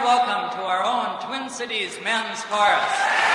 welcome to our own Twin Cities men's chorus.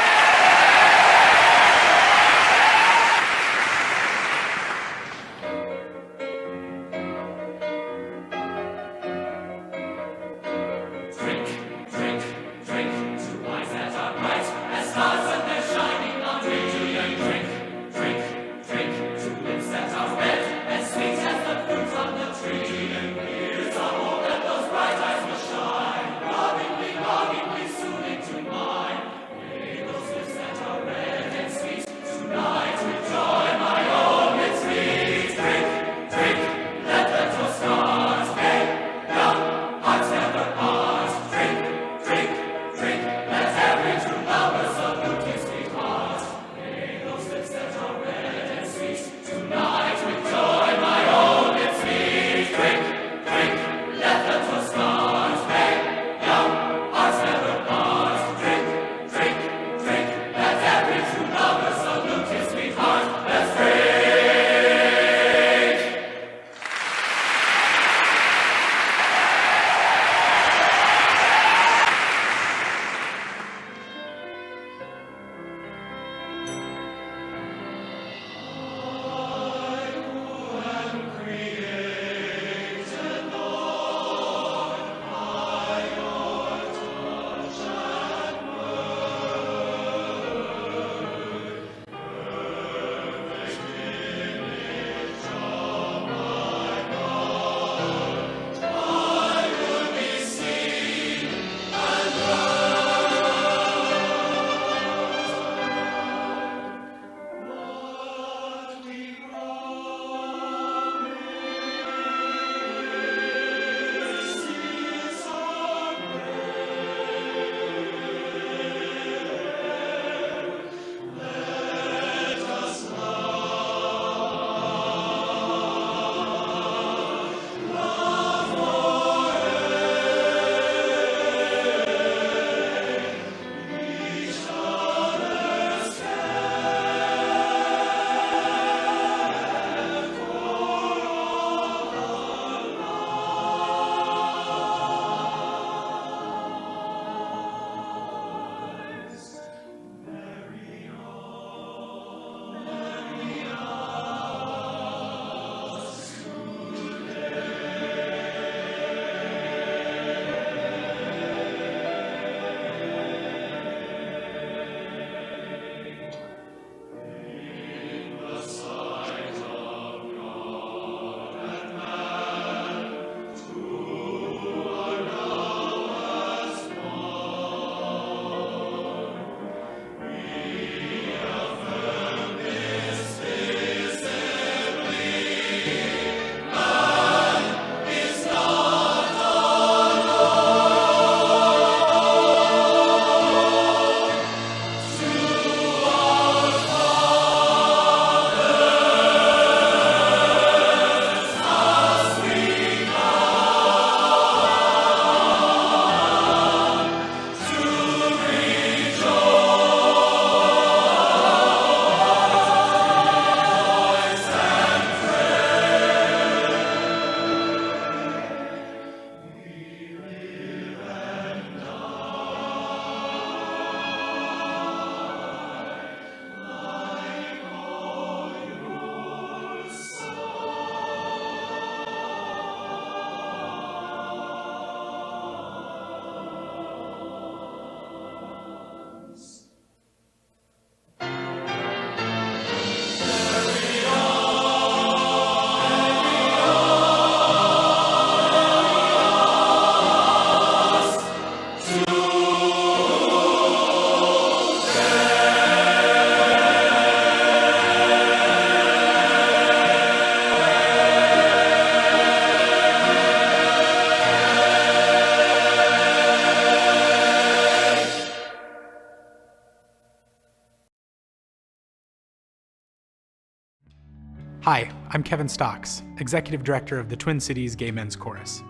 Hi, I'm Kevin Stocks, Executive Director of the Twin Cities Gay Men's Chorus.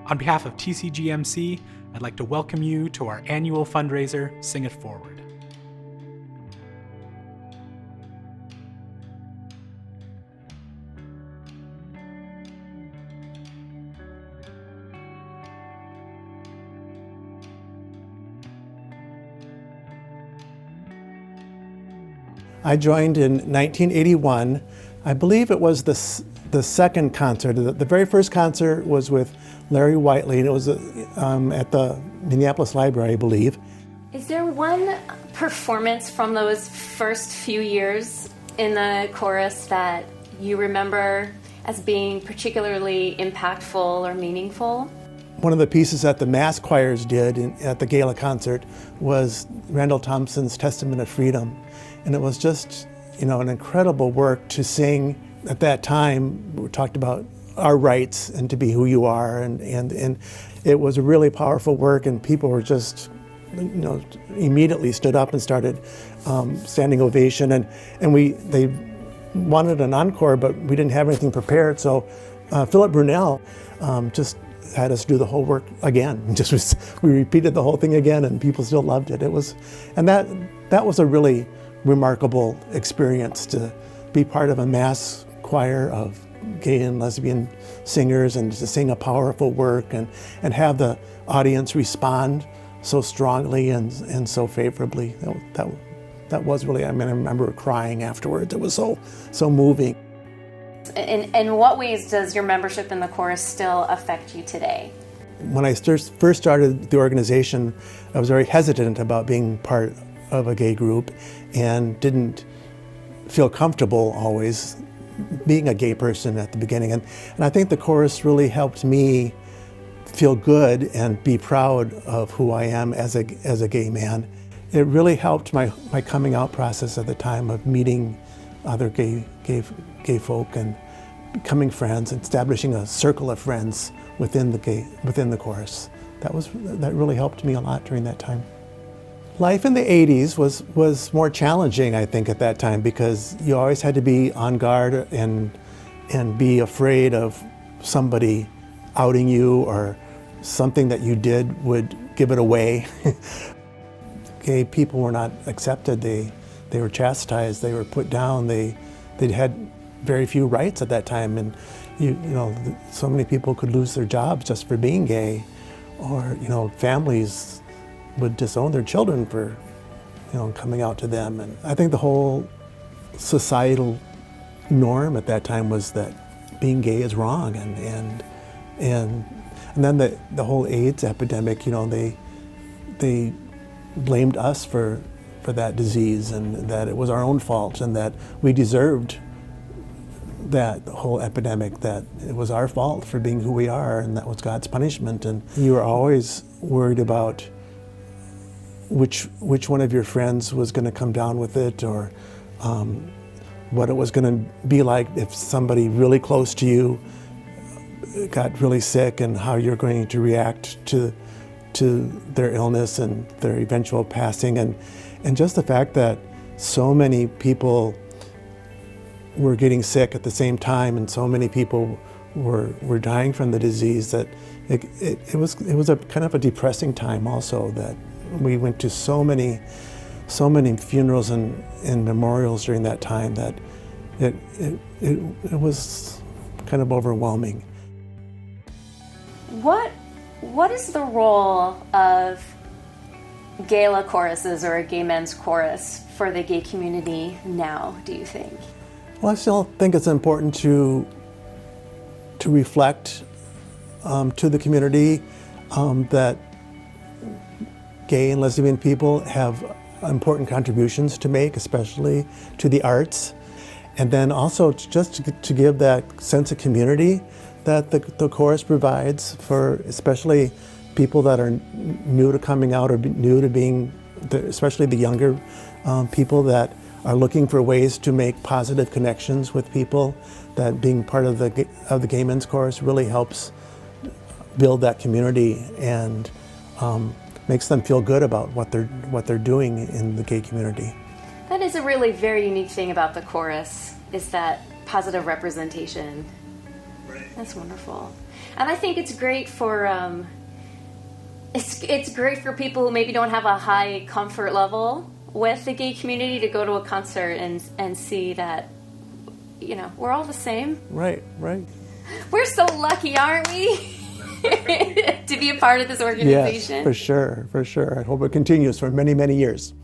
On behalf of TCGMC, I'd like to welcome you to our annual fundraiser, Sing It Forward. I joined in 1981. I believe it was the second concert. The very first concert was with Larry Whiteley, and it was at the Minneapolis Library, I believe. Is there one performance from those first few years in the chorus that you remember as being particularly impactful or meaningful? One of the pieces that the mass choirs did at the gala concert was Randall Thompson's Testament of Freedom. And it was just, an incredible work to sing. At that time, we talked about our rights and to be who you are. And it was a really powerful work, and people were just, immediately stood up and started standing ovation. And they wanted an encore, but we didn't have anything prepared. So Philip Brunel just had us do the whole work again. We repeated the whole thing again, and people still loved it. That was a really remarkable experience, to be part of a mass choir of gay and lesbian singers and to sing a powerful work and have the audience respond so strongly and so favorably. That was really, I remember crying afterwards. It was so moving. In what ways does your membership in the chorus still affect you today? When I first started the organization, I was very hesitant about being part of a gay group and didn't feel comfortable always being a gay person at the beginning. And I think the chorus really helped me feel good and be proud of who I am as a gay man. It really helped my coming out process at the time of meeting other gay folk and becoming friends and establishing a circle of friends within the chorus. That really helped me a lot during that time. Life in the 80s was more challenging, I think, at that time, because you always had to be on guard and be afraid of somebody outing you or something that you did would give it away. Gay people were not accepted. They were chastised. They were put down. They had very few rights at that time, and so many people could lose their jobs just for being gay, or families would disown their children for coming out to them. And I think the whole societal norm at that time was that being gay is wrong, and then the whole AIDS epidemic, they blamed us for that disease, and that it was our own fault, and that we deserved that whole epidemic, that it was our fault for being who we are, and that was God's punishment. And you were always worried about which one of your friends was going to come down with it, or what it was going to be like if somebody really close to you got really sick, and how you're going to react to their illness and their eventual passing. And just the fact that so many people were getting sick at the same time, and so many people were dying from the disease, that it was a kind of a depressing time also, that we went to so many funerals and memorials during that time, that it was kind of overwhelming. What is the role of gala choruses or a gay men's chorus for the gay community now, do you think? Well, I still think it's important to reflect to the community that gay and lesbian people have important contributions to make, especially to the arts. And then also just to give that sense of community that the chorus provides for especially people that are new to coming out, or new to being, especially the younger people that are looking for ways to make positive connections with people. That being part of the Gay Men's Chorus really helps build that community and makes them feel good about what they're doing in the gay community. That is a really very unique thing about the chorus, is that positive representation. Right. That's wonderful. And I think it's great for it's great for people who maybe don't have a high comfort level with the gay community to go to a concert and see that, we're all the same. Right. We're so lucky, aren't we? To be a part of this organization. Yes, for sure. I hope it continues for many, many years.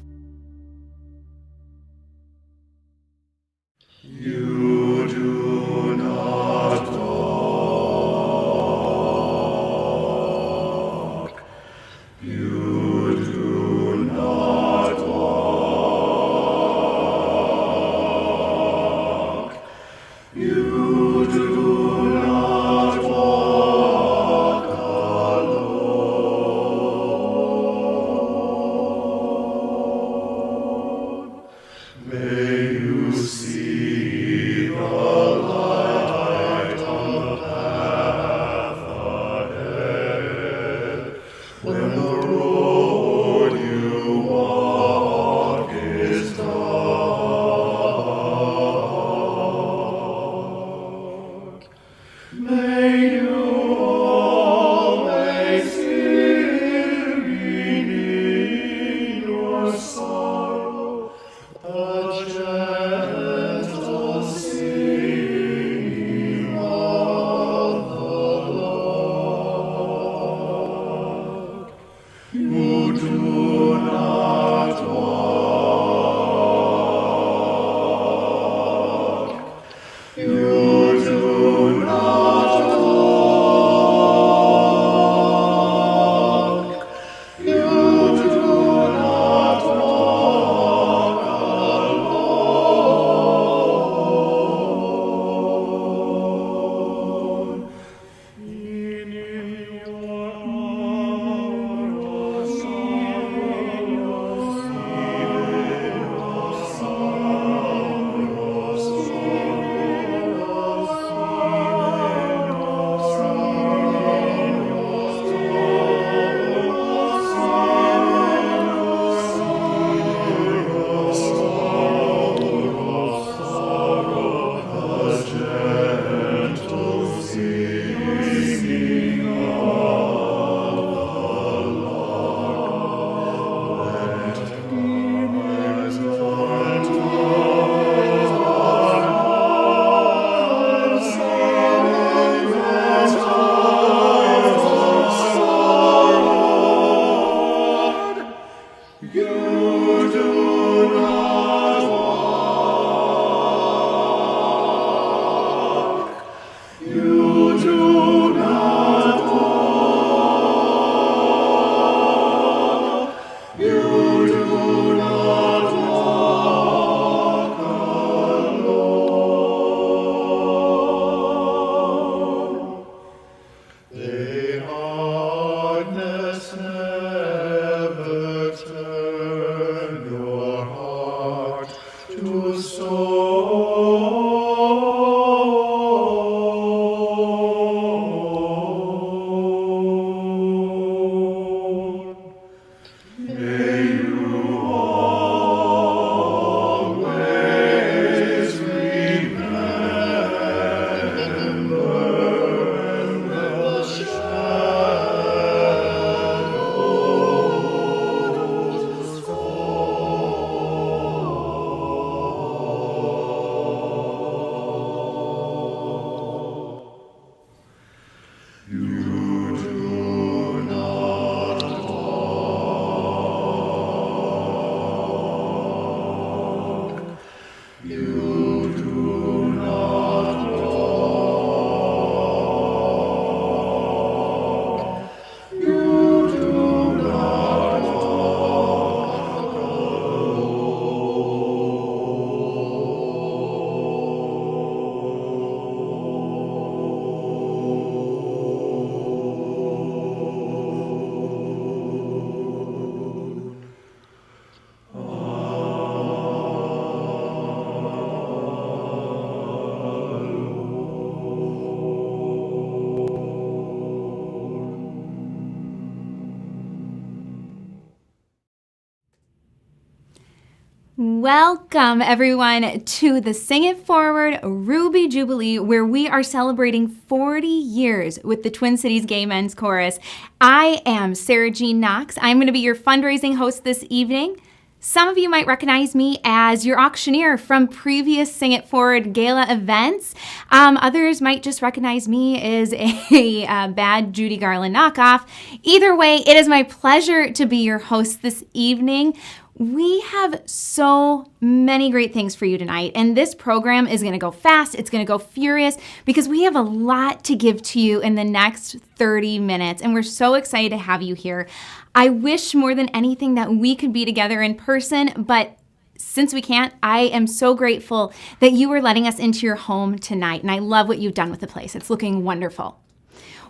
Welcome, everyone, to the Sing It Forward Ruby Jubilee, where we are celebrating 40 years with the Twin Cities Gay Men's Chorus. I am Sarah Jean Knox. I'm going to be your fundraising host this evening. Some of you might recognize me as your auctioneer from previous Sing It Forward gala events. Others might just recognize me as a bad Judy Garland knockoff. Either way, it is my pleasure to be your host this evening. We have so many great things for you tonight, and this program is going to go fast. It's going to go furious because we have a lot to give to you in the next 30 minutes, and we're so excited to have you here. I wish more than anything that we could be together in person, but since we can't, I am so grateful that you are letting us into your home tonight, and I love what you've done with the place. It's looking wonderful.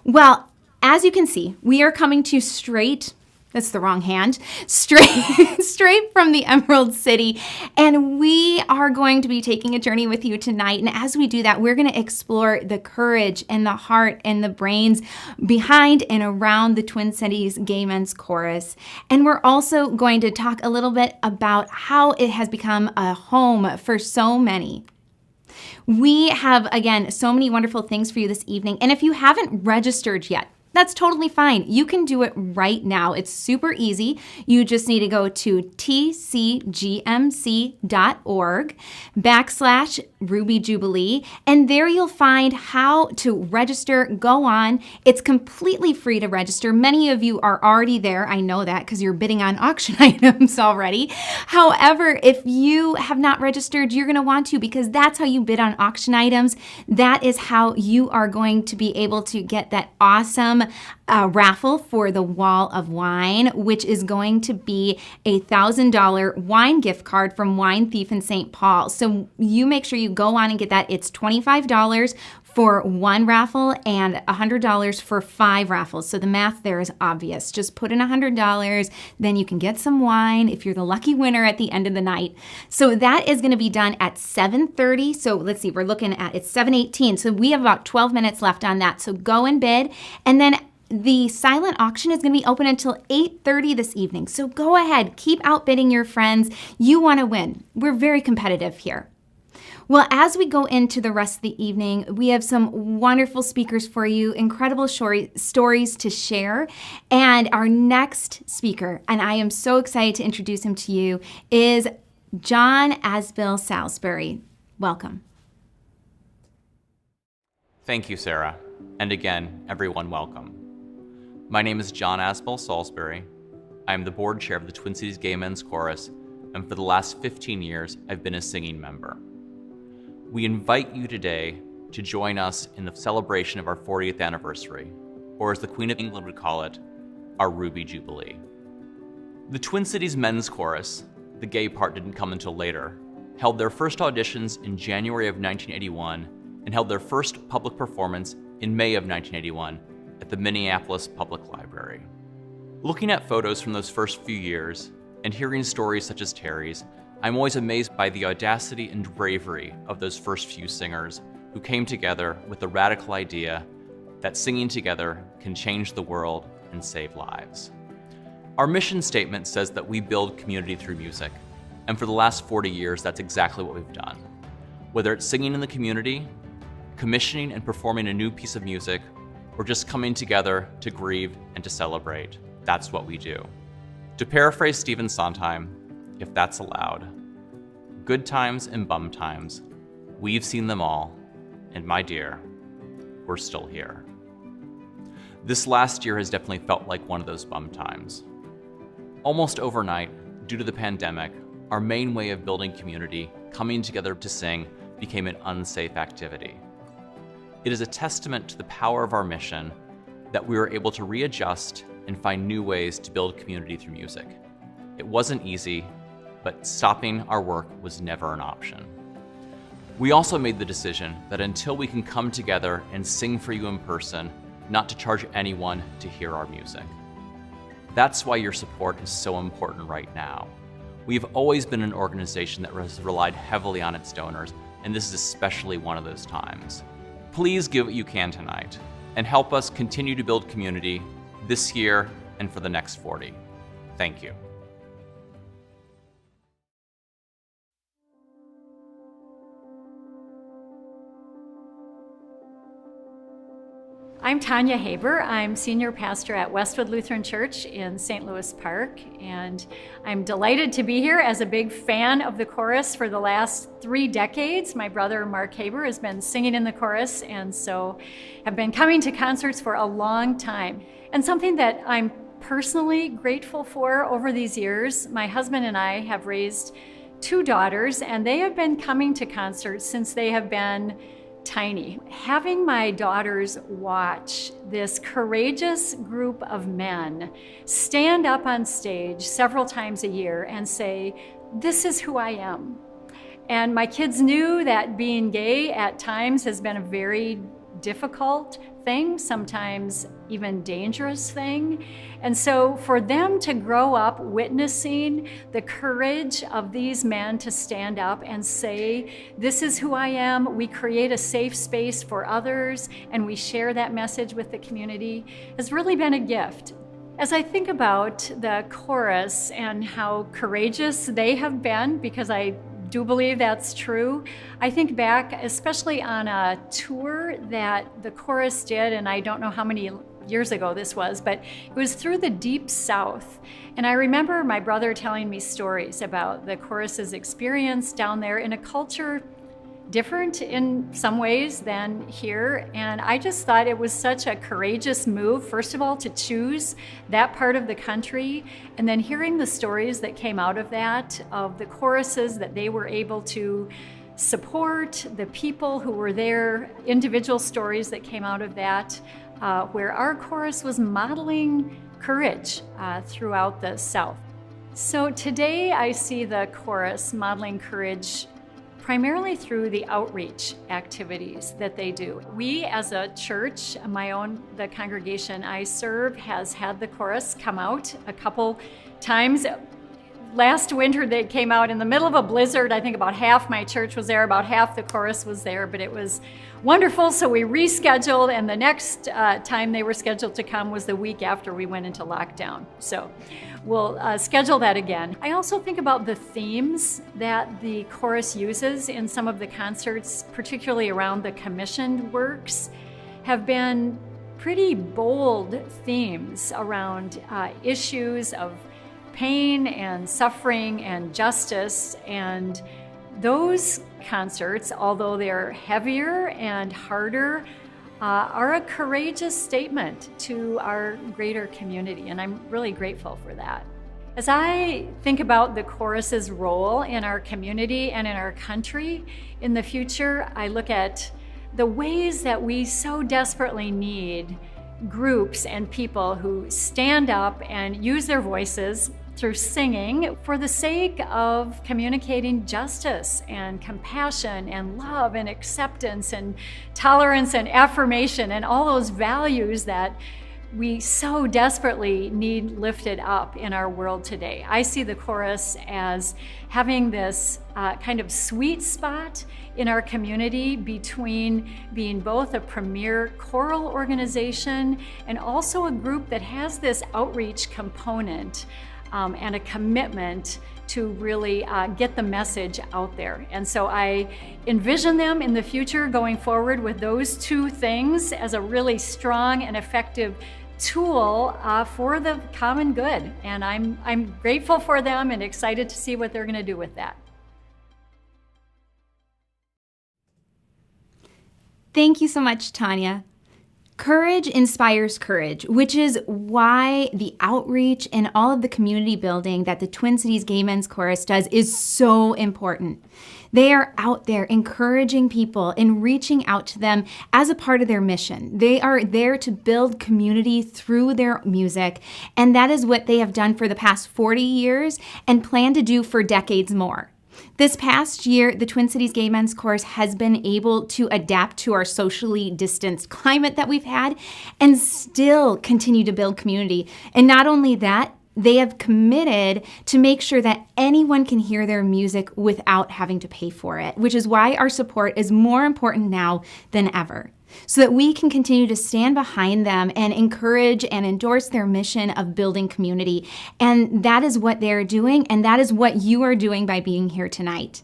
Well, as you can see, we are coming to you straight from the Emerald City. And we are going to be taking a journey with you tonight. And as we do that, we're going to explore the courage and the heart and the brains behind and around the Twin Cities Gay Men's Chorus. And we're also going to talk a little bit about how it has become a home for so many. We have, again, so many wonderful things for you this evening. And if you haven't registered yet That's totally fine. You can do it right now. It's super easy. You just need to go to tcgmc.org/Ruby Jubilee, and there you'll find how to register. Go on. It's completely free to register. Many of you are already there. I know that because you're bidding on auction items already. However, if you have not registered, you're going to want to, because that's how you bid on auction items. That is how you are going to be able to get that awesome raffle for the Wall of Wine, which is going to be a $1,000 wine gift card from Wine Thief in St. Paul. So you make sure you go on and get that. It's $25 for one raffle and $100 for 5 raffles. So the math there is obvious. Just put in $100, then you can get some wine if you're the lucky winner at the end of the night. So that is going to be done at 7:30. So let's see, we're looking at, it's 7:18. So we have about 12 minutes left on that. So go and bid. And then the silent auction is going to be open until 8:30 this evening. So go ahead, keep outbidding your friends. You want to win. We're very competitive here. Well, as we go into the rest of the evening, we have some wonderful speakers for you, incredible stories to share. And our next speaker, and I am so excited to introduce him to you, is John Asbill Salisbury. Welcome. Thank you, Sarah. And again, everyone, welcome. My name is John Asbill Salisbury. I am the board chair of the Twin Cities Gay Men's Chorus, and for the last 15 years, I've been a singing member. We invite you today to join us in the celebration of our 40th anniversary, or as the Queen of England would call it, our Ruby Jubilee. The Twin Cities Men's Chorus, the gay part didn't come until later, held their first auditions in January of 1981 and held their first public performance in May of 1981 at the Minneapolis Public Library. Looking at photos from those first few years and hearing stories such as Terry's, I'm always amazed by the audacity and bravery of those first few singers who came together with the radical idea that singing together can change the world and save lives. Our mission statement says that we build community through music, and for the last 40 years, that's exactly what we've done. Whether it's singing in the community, commissioning and performing a new piece of music, or just coming together to grieve and to celebrate, that's what we do. To paraphrase Stephen Sondheim, if that's allowed, good times and bum times, we've seen them all, and my dear, we're still here. This last year has definitely felt like one of those bum times. Almost overnight, due to the pandemic, our main way of building community, coming together to sing, became an unsafe activity. It is a testament to the power of our mission that we were able to readjust and find new ways to build community through music. It wasn't easy, but stopping our work was never an option. We also made the decision that until we can come together and sing for you in person, not to charge anyone to hear our music. That's why your support is so important right now. We've always been an organization that has relied heavily on its donors, and this is especially one of those times. Please give what you can tonight and help us continue to build community this year and for the next 40. Thank you. I'm Tanya Haber. I'm senior pastor at Westwood Lutheran Church in St. Louis Park, and I'm delighted to be here as a big fan of the chorus for the last 3 decades. My brother Mark Haber has been singing in the chorus, and so have been coming to concerts for a long time. And something that I'm personally grateful for over these years, my husband and I have raised 2 daughters, and they have been coming to concerts since they have been tiny. Having my daughters watch this courageous group of men stand up on stage several times a year and say, "This is who I am." And my kids knew that being gay at times has been a very difficult thing, sometimes even dangerous thing. And so for them to grow up witnessing the courage of these men to stand up and say, "This is who I am," we create a safe space for others, and we share that message with the community, has really been a gift. As I think about the chorus and how courageous they have been, because I do believe that's true, I think back especially on a tour that the chorus did, and I don't know how many years ago this was, but it was through the Deep South. And I remember my brother telling me stories about the chorus's experience down there in a culture different in some ways than here. And I just thought it was such a courageous move, first of all, to choose that part of the country, and then hearing the stories that came out of that, of the choruses that they were able to support, the people who were there, individual stories that came out of that, where our chorus was modeling courage throughout the South. So today I see the chorus modeling courage primarily through the outreach activities that they do. We as a church, the congregation I serve has had the chorus come out a couple times. Last winter they came out in the middle of a blizzard. I think about half my church was there, about half the chorus was there, but it was wonderful. So we rescheduled, and the next time they were scheduled to come was the week after we went into lockdown. So we'll schedule that again. I also think about the themes that the chorus uses in some of the concerts, particularly around the commissioned works, have been pretty bold themes around issues of pain and suffering and justice. And those concerts, although they're heavier and harder, are a courageous statement to our greater community, and I'm really grateful for that. As I think about the chorus's role in our community and in our country in the future, I look at the ways that we so desperately need groups and people who stand up and use their voices through singing for the sake of communicating justice and compassion and love and acceptance and tolerance and affirmation and all those values that we so desperately need lifted up in our world today. I see the chorus as having this kind of sweet spot in our community between being both a premier choral organization and also a group that has this outreach component and a commitment to really get the message out there. And so I envision them in the future going forward with those two things as a really strong and effective tool for the common good. And I'm grateful for them and excited to see what they're going to do with that. Thank you so much, Tanya. Courage inspires courage, which is why the outreach and all of the community building that the Twin Cities Gay Men's Chorus does is so important. They are out there encouraging people and reaching out to them as a part of their mission. They are there to build community through their music, and that is what they have done for the past 40 years and plan to do for decades more. This past year, the Twin Cities Gay Men's Chorus has been able to adapt to our socially distanced climate that we've had and still continue to build community. And not only that, they have committed to make sure that anyone can hear their music without having to pay for it, which is why our support is more important now than ever, so that we can continue to stand behind them and encourage and endorse their mission of building community. And that is what they're doing, and that is what you are doing by being here tonight.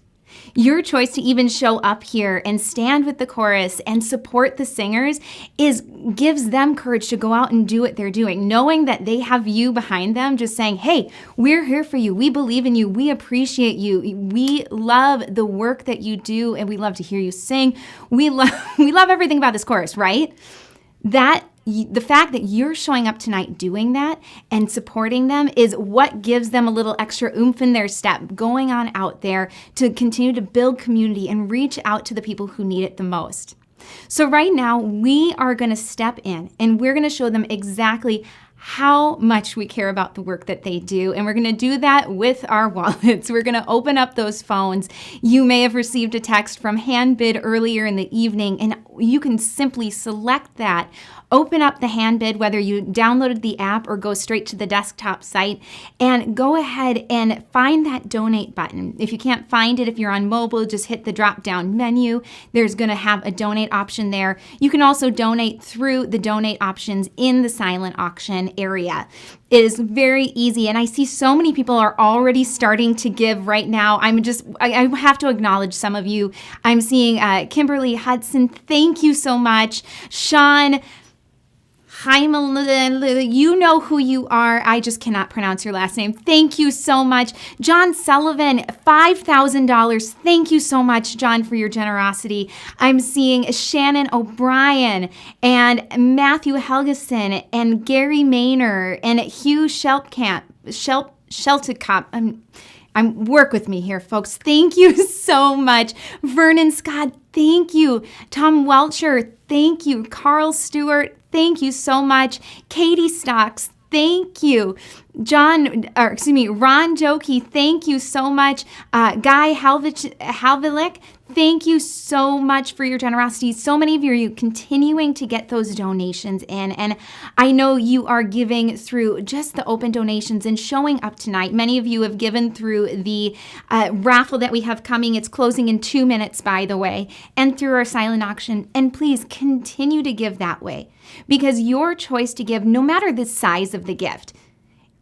Your choice to even show up here and stand with the chorus and support the singers gives them courage to go out and do what they're doing, knowing that they have you behind them, just saying, hey, we're here for you. We believe in you. We appreciate you. We love the work that you do, and we love to hear you sing. We love everything about this chorus, right? The fact that you're showing up tonight doing that and supporting them is what gives them a little extra oomph in their step, going on out there to continue to build community and reach out to the people who need it the most. So right now, we are going to step in and we're going to show them exactly how much we care about the work that they do. And we're going to do that with our wallets. We're going to open up those phones. You may have received a text from Handbid earlier in the evening, and you can simply select that. Open up the Handbid, whether you downloaded the app or go straight to the desktop site, and go ahead and find that donate button. If you can't find it, if you're on mobile, just hit the drop-down menu. There's going to have a donate option there. You can also donate through the donate options in the silent auction area. It is very easy, and I see so many people are already starting to give right now. I have to acknowledge some of you. I'm seeing Kimberly Hudson, thank you so much. Sean You know who you are. I just cannot pronounce your last name. Thank you so much. John Sullivan, $5,000. Thank you so much, John, for your generosity. I'm seeing Shannon O'Brien and Matthew Helgeson and Gary Maynor and Hugh Sheltkamp. Work with me here, folks. Thank you so much. Vernon Scott, thank you. Tom Welcher, thank you. Carl Stewart, thank you so much. Katie Stocks, thank you. Ron Jokey, thank you so much. Guy Halvilik, thank you so much for your generosity. So many of you are continuing to get those donations in, and I know you are giving through just the open donations and showing up tonight. Many of you have given through the raffle that we have coming. It's closing in 2 minutes, by the way, and through our silent auction. And please continue to give that way, because your choice to give, no matter the size of the gift,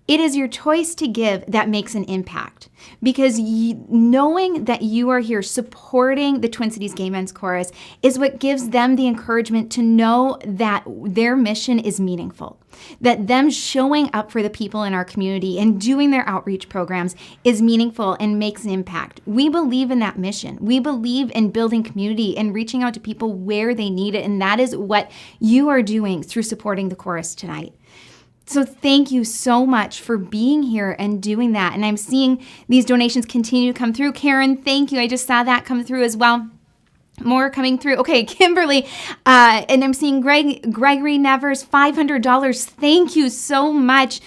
it is your choice to give that makes an impact, because knowing that you are here supporting the Twin Cities Gay Men's Chorus is what gives them the encouragement to know that their mission is meaningful, that them showing up for the people in our community and doing their outreach programs is meaningful and makes an impact. We believe in that mission. We believe in building community and reaching out to people where they need it, and that is what you are doing through supporting the chorus tonight. So thank you so much for being here and doing that. And I'm seeing these donations continue to come through. Karen, thank you. I just saw that come through as well. More coming through. Okay, Kimberly, and I'm seeing Gregory Nevers, $500. Thank you so much.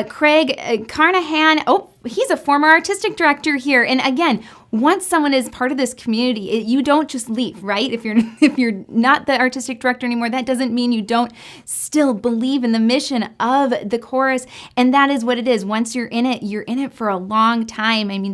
Craig Carnahan, he's a former artistic director here. And again, once someone is part of this community, you don't just leave, right? If you're not the artistic director anymore, that doesn't mean you don't still believe in the mission of the chorus. And that is what it is. Once you're in it for a long time. I mean,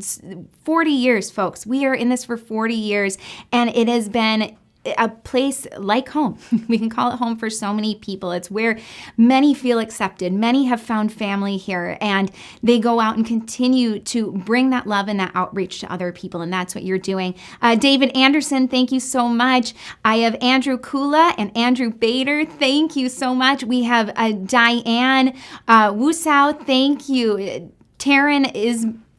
40 years, folks. We are in this for 40 years, and it has been a place like home. We can call it home for so many people. It's where many feel accepted. Many have found family here, and they go out and continue to bring that love and that outreach to other people, and that's what you're doing. David Anderson, thank you so much. I have Andrew Kula and Andrew Bader. Thank you so much. We have Diane Wusau. Thank you. Taryn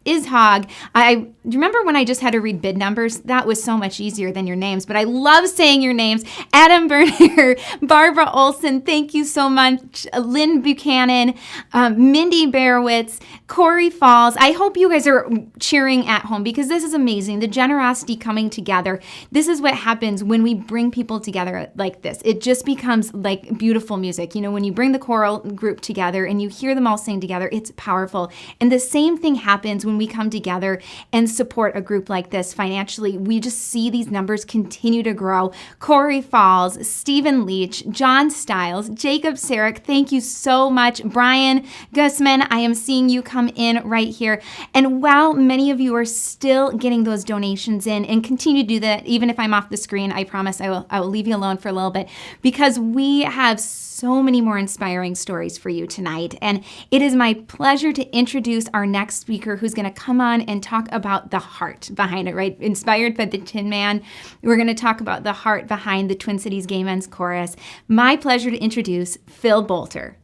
Ishog. I remember when I just had to read bid numbers. That was so much easier than your names, but I love saying your names. Adam Bernier, Barbara Olson, thank you so much. Lynn Buchanan, Mindy Bearwitz, Corey Falls. I hope you guys are cheering at home, because this is amazing. The generosity coming together. This is what happens when we bring people together like this. It just becomes like beautiful music. You know, when you bring the choral group together and you hear them all sing together, it's powerful. And the same thing happens when we come together and support a group like this financially. We just see these numbers continue to grow. Corey Falls, Stephen Leach, John Stiles, Jacob Sarek, thank you so much. Brian Gusman, I am seeing you come in right here. And while many of you are still getting those donations in, and continue to do that, even if I'm off the screen, I promise I will leave you alone for a little bit, because we have so many more inspiring stories for you tonight. And it is my pleasure to introduce our next speaker, who's going to come on and talk about the heart behind it, right? Inspired by the Tin Man, we're going to talk about the heart behind the Twin Cities Gay Men's Chorus. My pleasure to introduce Phil Bolter.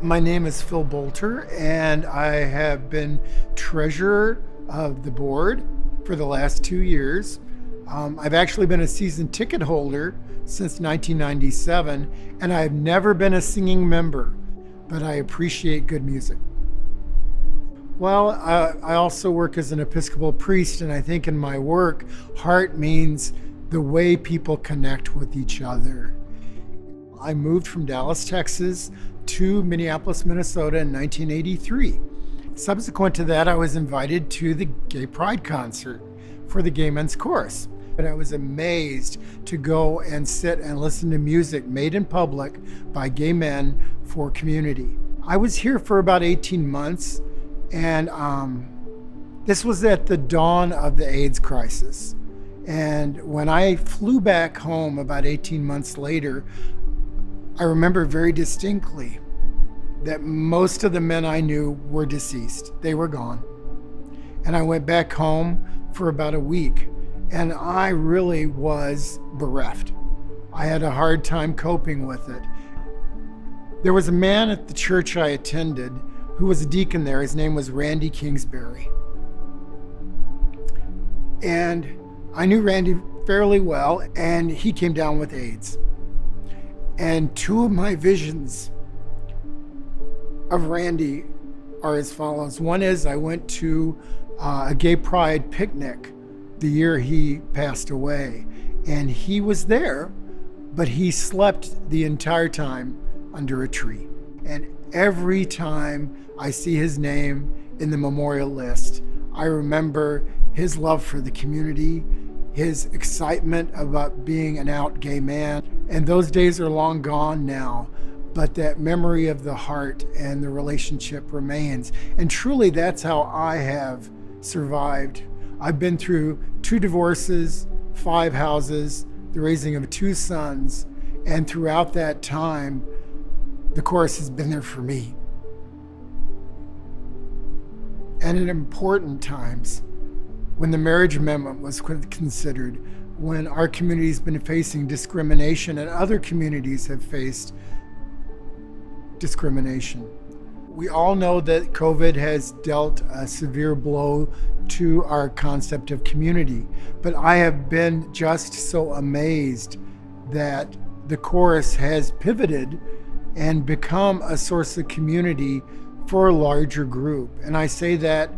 My name is Phil Bolter, and I have been treasurer of the board for the last 2 years. I've actually been a season ticket holder since 1997, and I've never been a singing member, but I appreciate good music. Well, I also work as an Episcopal priest, and I think in my work, heart means the way people connect with each other. I moved from Dallas, Texas to Minneapolis, Minnesota in 1983. Subsequent to that, I was invited to the Gay Pride concert for the Gay Men's Chorus. And I was amazed to go and sit and listen to music made in public by gay men for community. I was here for about 18 months, and this was at the dawn of the AIDS crisis. And when I flew back home about 18 months later, I remember very distinctly that most of the men I knew were deceased. They were gone. And I went back home for about a week, and I really was bereft. I had a hard time coping with it. There was a man at the church I attended who was a deacon there. His name was Randy Kingsbury. And I knew Randy fairly well, and he came down with AIDS. And two of my visions of Randy are as follows. One is I went to a gay pride picnic the year he passed away, and he was there, but he slept the entire time under a tree. And every time I see his name in the memorial list, I remember his love for the community, his excitement about being an out gay man. And those days are long gone now, but that memory of the heart and the relationship remains. And truly, that's how I have survived. I've been through 2 divorces, 5 houses, the raising of 2 sons, and throughout that time, the chorus has been there for me. And in important times, when the marriage amendment was considered, when our community's been facing discrimination and other communities have faced discrimination. We all know that COVID has dealt a severe blow to our concept of community, but I have been just so amazed that the chorus has pivoted and become a source of community for a larger group. And I say that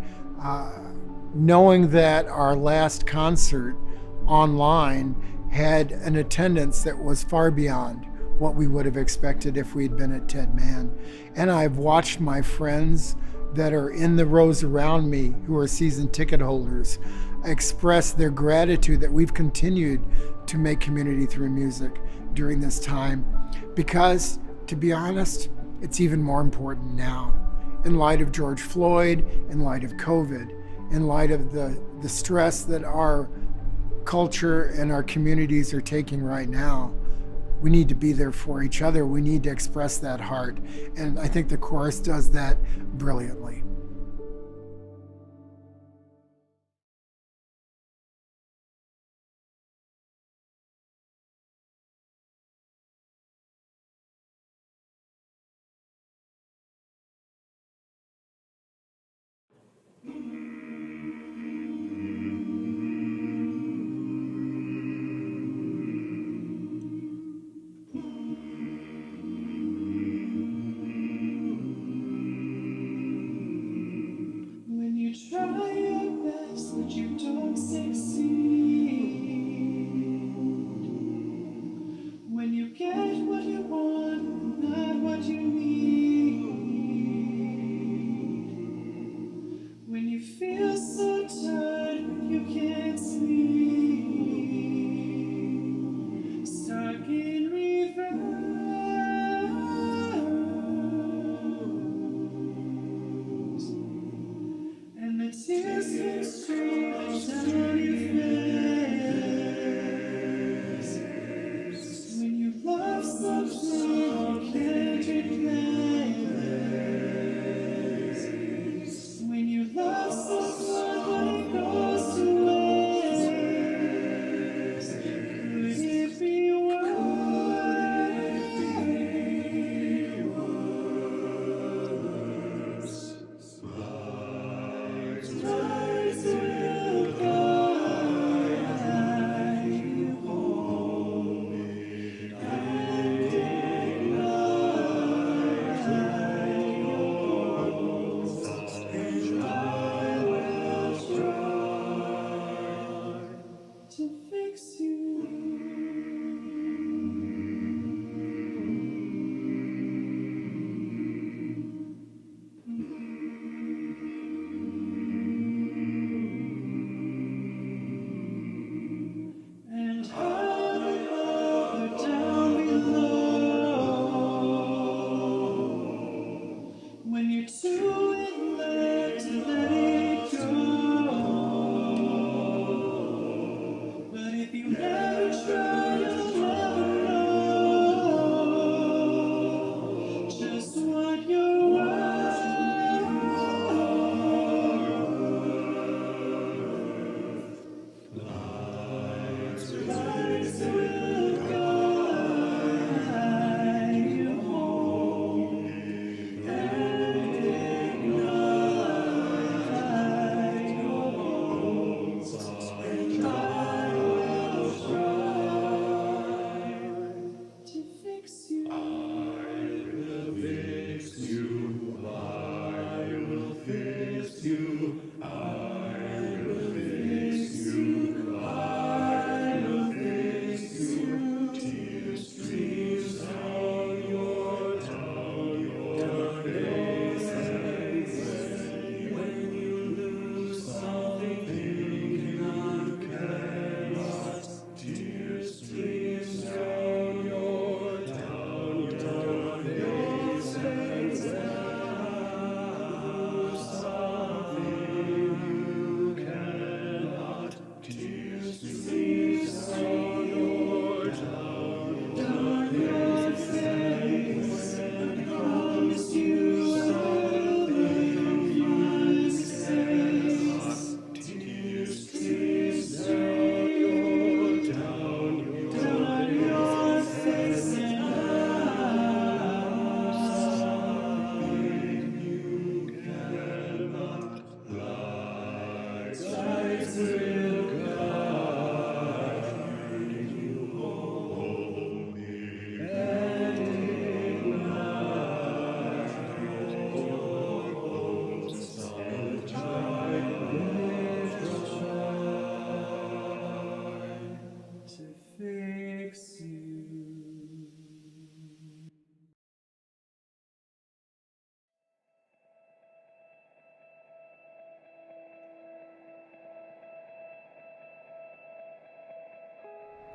knowing that our last concert online had an attendance that was far beyond what we would have expected if we'd been at Ted Mann. And I've watched my friends that are in the rows around me who are season ticket holders express their gratitude that we've continued to make community through music during this time. Because, to be honest, it's even more important now. In light of George Floyd, in light of COVID, in light of the stress that our culture and our communities are taking right now, we need to be there for each other. We need to express that heart. And I think the chorus does that brilliantly.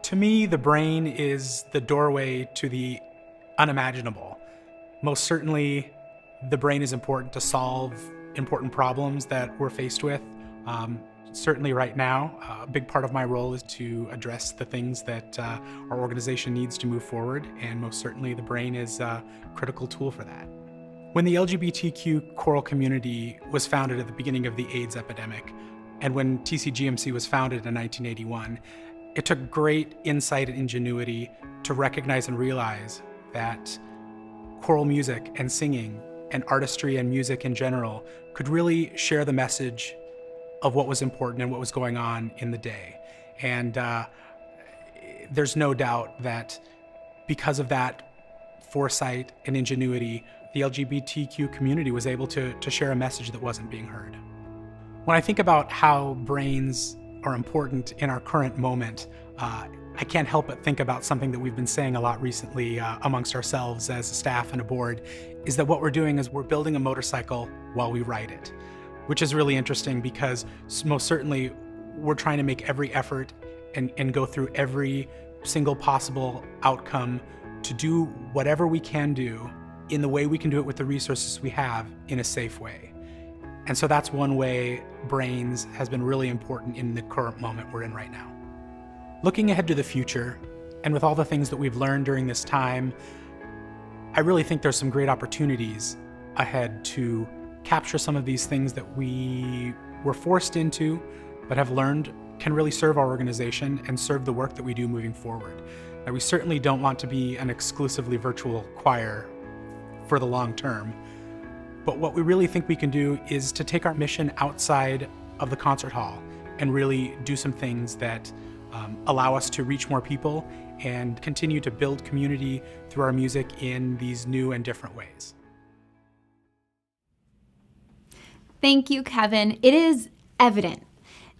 To me, the brain is the doorway to the unimaginable. Most certainly, the brain is important to solve important problems that we're faced with. Certainly right now, a big part of my role is to address the things that our organization needs to move forward, and most certainly the brain is a critical tool for that. When the LGBTQ choral community was founded at the beginning of the AIDS epidemic, and when TCGMC was founded in 1981, it took great insight and ingenuity to recognize and realize that choral music and singing and artistry and music in general could really share the message of what was important and what was going on in the day. And there's no doubt that because of that foresight and ingenuity, the LGBTQ community was able to share a message that wasn't being heard. When I think about how brains are important in our current moment, I can't help but think about something that we've been saying a lot recently amongst ourselves as a staff and a board, is that what we're doing is we're building a motorcycle while we ride it, which is really interesting because most certainly we're trying to make every effort and go through every single possible outcome to do whatever we can do in the way we can do it with the resources we have in a safe way. And so that's one way brains has been really important in the current moment we're in right now. Looking ahead to the future, and with all the things that we've learned during this time, I really think there's some great opportunities ahead to capture some of these things that we were forced into, but have learned can really serve our organization and serve the work that we do moving forward. Now, we certainly don't want to be an exclusively virtual choir for the long term, but what we really think we can do is to take our mission outside of the concert hall and really do some things that allow us to reach more people and continue to build community through our music in these new and different ways. Thank you, Kevin. It is evident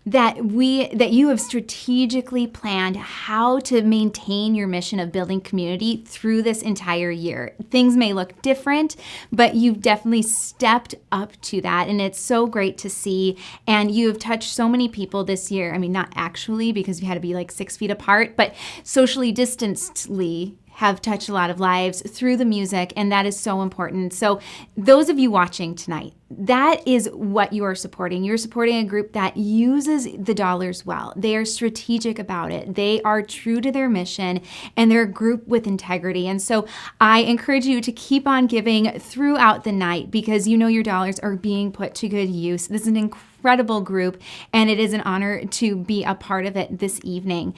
that you have strategically planned how to maintain your mission of building community through this entire year. Things may look different, but you've definitely stepped up to that, and it's so great to see. And you have touched so many people this year. I mean, not actually, because you had to be like 6 feet apart, but socially distancedly have touched a lot of lives through the music, and that is so important. So those of you watching tonight, that is what you are supporting. You're supporting a group that uses the dollars well. They are strategic about it. They are true to their mission, and they're a group with integrity. And so I encourage you to keep on giving throughout the night, because you know your dollars are being put to good use. This is an incredible group, and it is an honor to be a part of it this evening.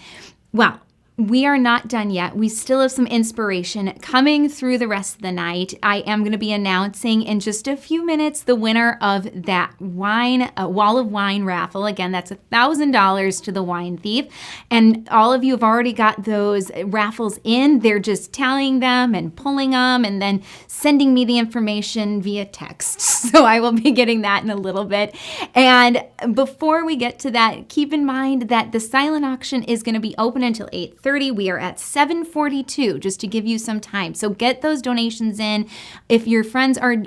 Well, we are not done yet. We still have some inspiration coming through the rest of the night. I am going to be announcing in just a few minutes the winner of that Wall of Wine raffle. Again, that's $1,000 to the Wine Thief. And all of you have already got those raffles in. They're just tallying them and pulling them and then sending me the information via text. So I will be getting that in a little bit. And before we get to that, keep in mind that the silent auction is going to be open until 8:30. We are at 7:42, just to give you some time. So get those donations in. If your friends are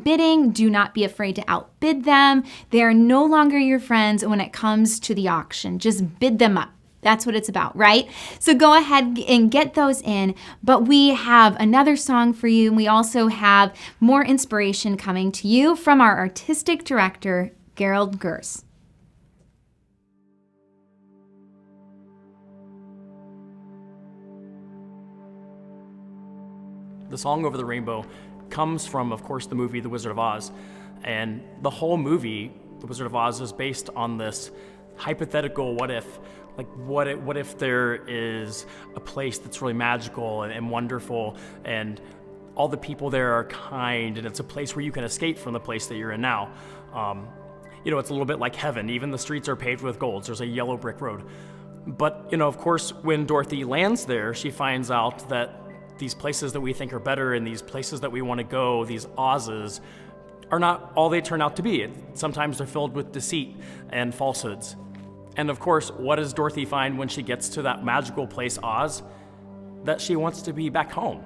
bidding, do not be afraid to outbid them. They are no longer your friends when it comes to the auction. Just bid them up. That's what it's about, right? So go ahead and get those in. But we have another song for you, and we also have more inspiration coming to you from our artistic director, Gerald Gers. The song Over the Rainbow comes from, of course, the movie The Wizard of Oz. And the whole movie, The Wizard of Oz, is based on this hypothetical what if. Like, what if there is a place that's really magical and wonderful, and all the people there are kind, and it's a place where you can escape from the place that you're in now. It's a little bit like heaven. Even the streets are paved with gold. There's a yellow brick road. But, of course, when Dorothy lands there, she finds out that these places that we think are better and these places that we want to go, these Ozes, are not all they turn out to be. Sometimes they're filled with deceit and falsehoods. And of course, what does Dorothy find when she gets to that magical place, Oz? That she wants to be back home.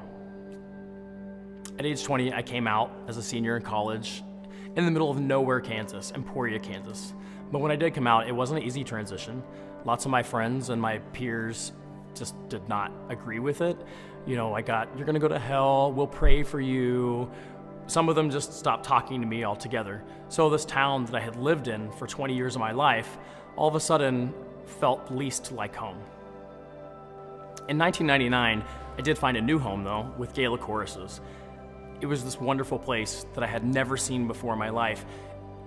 At age 20, I came out as a senior in college in the middle of nowhere, Kansas, Emporia, Kansas. But when I did come out, it wasn't an easy transition. Lots of my friends and my peers just did not agree with it. You know, you're gonna go to hell, we'll pray for you. Some of them just stopped talking to me altogether. So this town that I had lived in for 20 years of my life, all of a sudden felt least like home. In 1999, I did find a new home though, with Gala choruses. It was this wonderful place that I had never seen before in my life.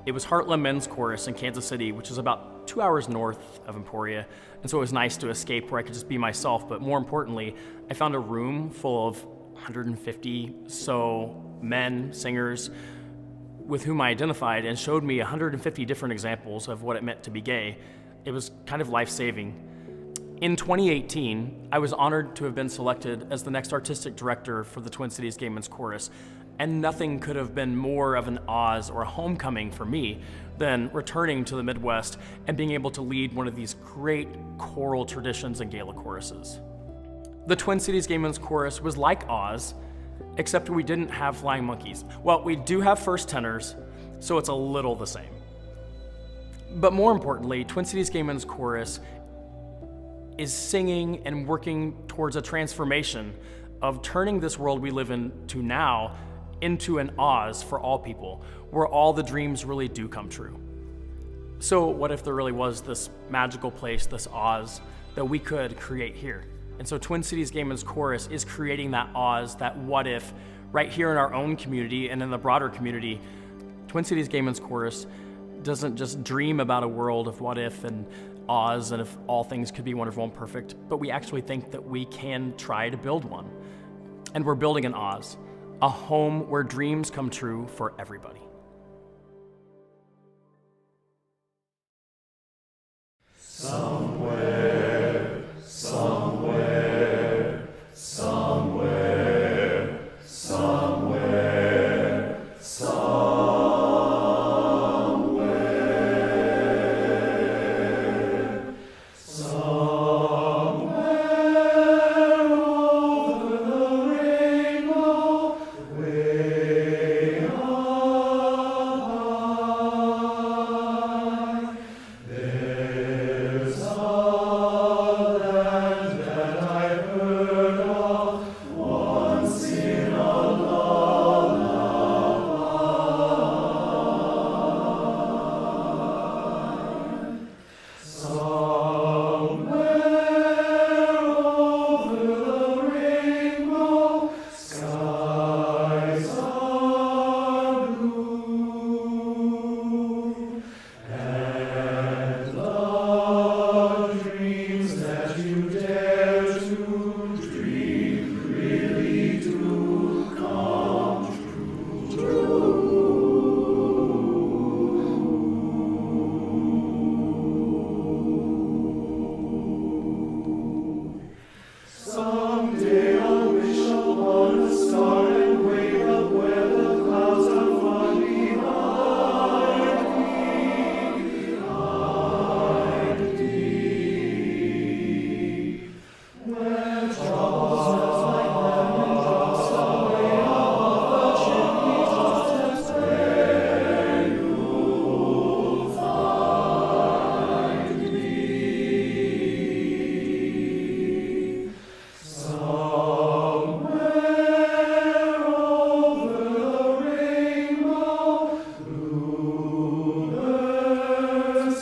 It was Heartland Men's Chorus in Kansas City, which is about 2 hours north of Emporia. And so it was nice to escape where I could just be myself. But more importantly, I found a room full of 150 so men, singers, with whom I identified, and showed me 150 different examples of what it meant to be gay. It was kind of life-saving. In 2018, I was honored to have been selected as the next artistic director for the Twin Cities Gay Men's Chorus, and nothing could have been more of an Oz or a homecoming for me than returning to the Midwest and being able to lead one of these great choral traditions and gala choruses. The Twin Cities Gay Men's Chorus was like Oz, except we didn't have flying monkeys. Well, we do have first tenors, so it's a little the same. But more importantly, Twin Cities Gay Men's Chorus is singing and working towards a transformation of turning this world we live in to now into an Oz for all people, where all the dreams really do come true. So what if there really was this magical place, this Oz, that we could create here? And so Twin Cities Gay Men's Chorus is creating that Oz, that what if, right here in our own community and in the broader community. Twin Cities Gay Men's Chorus doesn't just dream about a world of what if and Oz and if all things could be wonderful and perfect, but we actually think that we can try to build one. And we're building an Oz, a home where dreams come true for everybody. Somewhere, somewhere, somewhere, somewhere, somewhere, somewhere over the rainbow, way up high, there's a land that I've heard of once in a lullaby. Somewhere over the rainbow, skies are blue, and the dreams that you dare to dream really do come true. Someday I'll wish upon a star and wake up where the clouds are far behind me. Where troubles melt like lemon drops away above the chimney tops, that's where you'll find me. Somewhere over the rainbow, bluebirds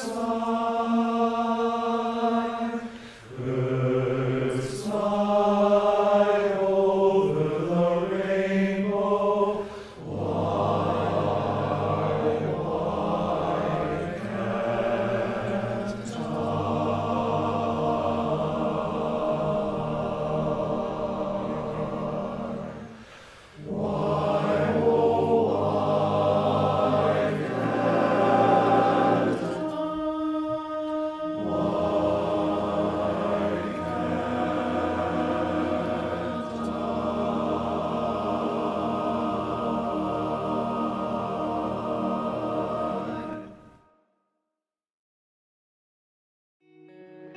fly. Birds fly over the rainbow.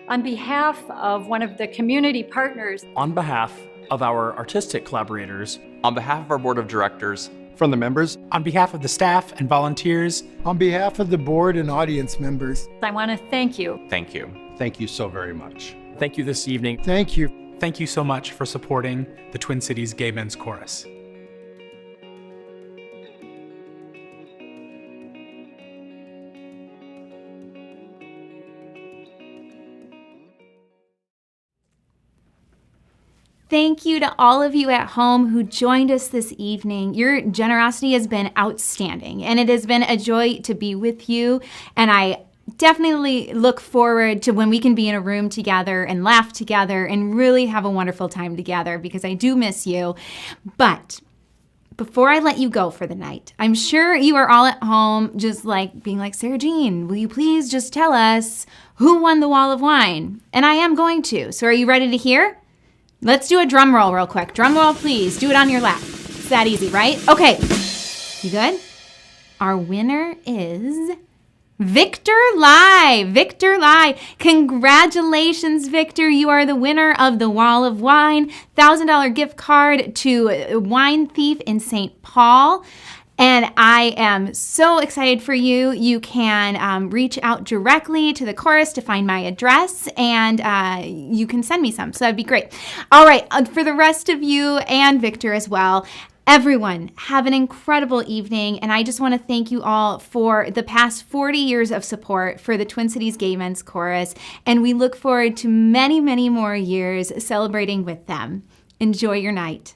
On behalf of one of the community partners, On behalf of our artistic collaborators, On behalf of our board of directors, From the members, On behalf of the staff and volunteers, On behalf of the board and audience members, I want to thank you. thank you. Thank you so very much. Thank you this evening. Thank you. Thank you so much for supporting the Twin Cities Gay Men's Chorus. Thank you to all of you at home who joined us this evening. Your generosity has been outstanding, and it has been a joy to be with you. And I definitely look forward to when we can be in a room together and laugh together and really have a wonderful time together, because I do miss you. But before I let you go for the night, I'm sure you are all at home just like being like, Sarah Jean, will you please just tell us who won the Wall of Wine? And I am going to. So are you ready to hear? Let's do a drum roll real quick. Drum roll, please. Do it on your lap. It's that easy, right? Okay. You good? Our winner is Victor Lai. Victor Lai. Congratulations, Victor. You are the winner of the Wall of Wine, $1,000 gift card to Wine Thief in St. Paul. And I am so excited for you. You can reach out directly to the chorus to find my address, and you can send me some. So that'd be great. All right, for the rest of you and Victor as well, everyone, have an incredible evening. And I just want to thank you all for the past 40 years of support for the Twin Cities Gay Men's Chorus. And we look forward to many, many more years celebrating with them. Enjoy your night.